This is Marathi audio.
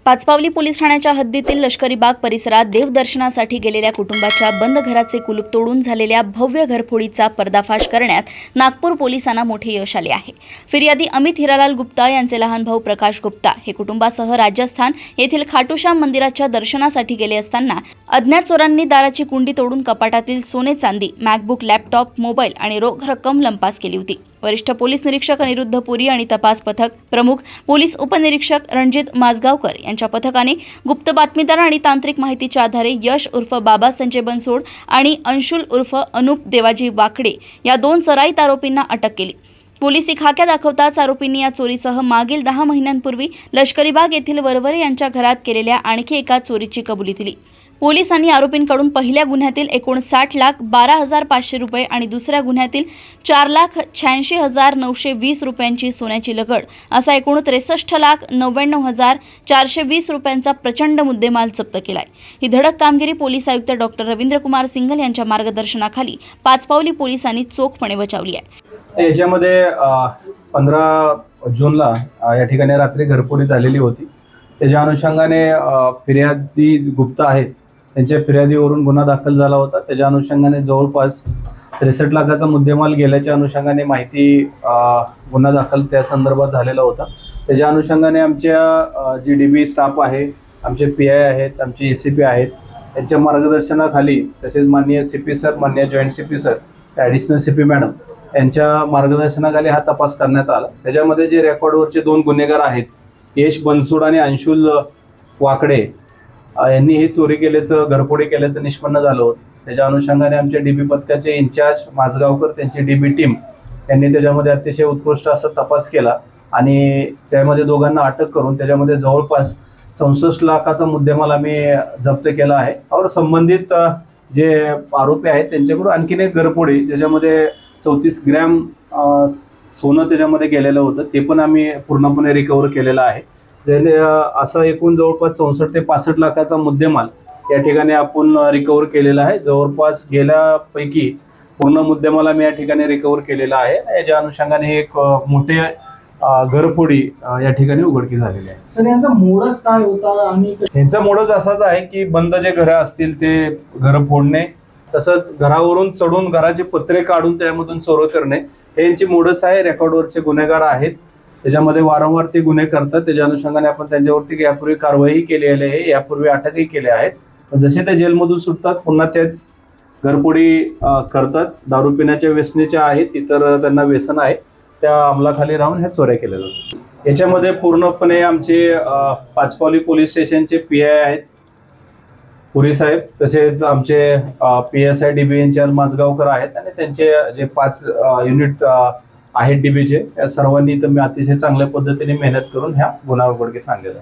पाचपावली पोलीस ठाण्याच्या हद्दीतील लष्करी बाग परिसरात देवदर्शनासाठी गेलेल्या कुटुंबाच्या बंद घराचे कुलूप तोडून झालेल्या भव्य घरफोडीचा पर्दाफाश करण्यात नागपूर पोलिसांना मोठे यश आले आहे। फिर्यादी अमित हिरालाल गुप्ता यांचे लहान भाऊ प्रकाश गुप्ता हे कुटुंबासह राजस्थान येथील खाटूश्याम मंदिराच्या दर्शनासाठी गेले असताना अज्ञात चोरांनी दाराची कुंडी तोडून कपाटातील सोने चांदी, मॅकबुक, लॅपटॉप, मोबाईल आणि रोख रक्कम लंपास केली होती। वरिष्ठ पोलीस निरीक्षक अनिरुद्ध पुरी आणि तपास पथक प्रमुख पोलीस उपनिरीक्षक रणजित माजगावकर यांच्या पथकाने गुप्त बातमीदार आणि तांत्रिक माहितीच्या आधारे यश उर्फ बाबा संजय बनसोड आणि अंशुल उर्फ अनुप देवाजी वाकडे या दोन सराईत आरोपींना अटक केली। पोलिसी खाक्या दाखवताच आरोपींनी या चोरीसह मागील 10 महिन्यांपूर्वी लष्करी बाग येथील वरवरे यांच्या घरात केलेल्या आणखी एका चोरीची कबुली दिली। पोलिसांनी आरोपींकडून पहिल्या गुन्ह्यातील एकूण 60,12,500 रुपये आणि दुसऱ्या गुन्ह्यातील 4,86,920 रुपयांची सोन्याची लगड असा एकूण 63,99,420 रुपयांचा प्रचंड मुद्देमाल जप्त केलाय। ही धडक कामगिरी पोलीस आयुक्त डॉक्टर रवींद्र कुमार सिंघल यांच्या मार्गदर्शनाखाली पाचपावली पोलिसांनी चोखपणे बचावली आहे। याच्यामध्ये 15 जूनला या ठिकाणी रात्री घरफोडी झालेली होती। त्याच्या अनुषंगाने फिर्यादी गुप्ता आहेत त्यांच्या फिर्यादीवरून गुन्हा दाखल झाला होता। त्याच्या अनुषंगाने जवळपास 63 लाखाचा मुद्देमाल गेल्याच्या अनुषंगाने माहिती गुन्हा दाखल त्या संदर्भात झालेला होता। त्याच्या अनुषंगाने आमच्या जी डीबी स्टाफ आहे, आमचे पीआय आहेत, आमचे एसीपी आहेत, यांच्या मार्गदर्शनाखाली तसेच माननीय सीपी सर, माननीय joint CP sir, additional CP madam यांच्या मार्गदर्शनाखाली हा तपास करण्यात आला। त्याच्यामध्ये जे रेकॉर्डवरचे 2 गुन्हेगार आहेत, यश बनसोड आणि अंशुल वाकडे यांनी ही चोरी केल्याचं, घरफोडी केल्याचं निष्पन्न झालं होतं। त्याच्या अनुषंगाने आमच्या डीबी पथकाचे इन्चार्ज माजगावकर, त्यांची डीबी टीम यांनी त्याच्यामध्ये अतिशय उत्कृष्ट असा तपास केला आणि त्यामध्ये दोघांना अटक करून त्याच्यामध्ये जवळपास 64 लाखाचा मुद्देमाल आम्ही जप्त केला आहे। और संबंधित जे आरोपी आहेत त्यांच्याकडून आणखीन एक घरफोडी ज्याच्यामध्ये 34 ग्रॅम सोनं त्याच्यामध्ये गेलेलं होतं, ते पण आम्ही पूर्णपणे रिकव्हर केलेलं आहे। ज्याने असं एकूण जवळपास 64 ते 65 लाखाचा मुद्देमाल या ठिकाणी आपण रिकव्हर केलेला आहे। जवळपास गेल्यापैकी पूर्ण मुद्देमाल आम्ही या ठिकाणी रिकव्हर केलेला आहे। याच्या अनुषंगाने एक मोठे घरफोडी या ठिकाणी उघडकीस झालेली आहे। सर, यांचा मोडच काय होता? आणि यांचा मोडच असाच आहे की बंद जे घरं असतील ते घरं फोडणे, तसंच घरावरून चढून घराचे पत्रे काढून त्यामधून चोरी करणे हे यांची मोडच आहे। रेकॉर्डवरचे गुन्हेगार आहेत, त्याच्यामध्ये वारंवार ते गुन्हे करतात। त्याच्या अनुषंगाने आपण त्यांच्यावरती यापूर्वी कारवाई केलेली आहे, यापूर्वी अटकही केले आहेत। जसे ते जेलमधून सुटतात पुन्हा तेच घरफोडी करतात। दारू पिण्याच्या व्यसनेच्या आहेत, इतर त्यांना व्यसन आहे, त्या अंमलाखाली राहून ह्या चोऱ्या केल्या जातात। याच्यामध्ये पूर्णपणे आमचे पाचपावली पोलीस स्टेशनचे पीआय आहेत, पुरी साहेब, तसेच आमचे PSI डीबी इन्चार्ज माजगावकर आहेत आणि त्यांचे जे 5 युनिट आहेत डीबीचे, या सर्वांनी तर मी अतिशय चांगल्या पद्धतीने मेहनत करून ह्या गुन्हा उघडकीस आणलेला आहे।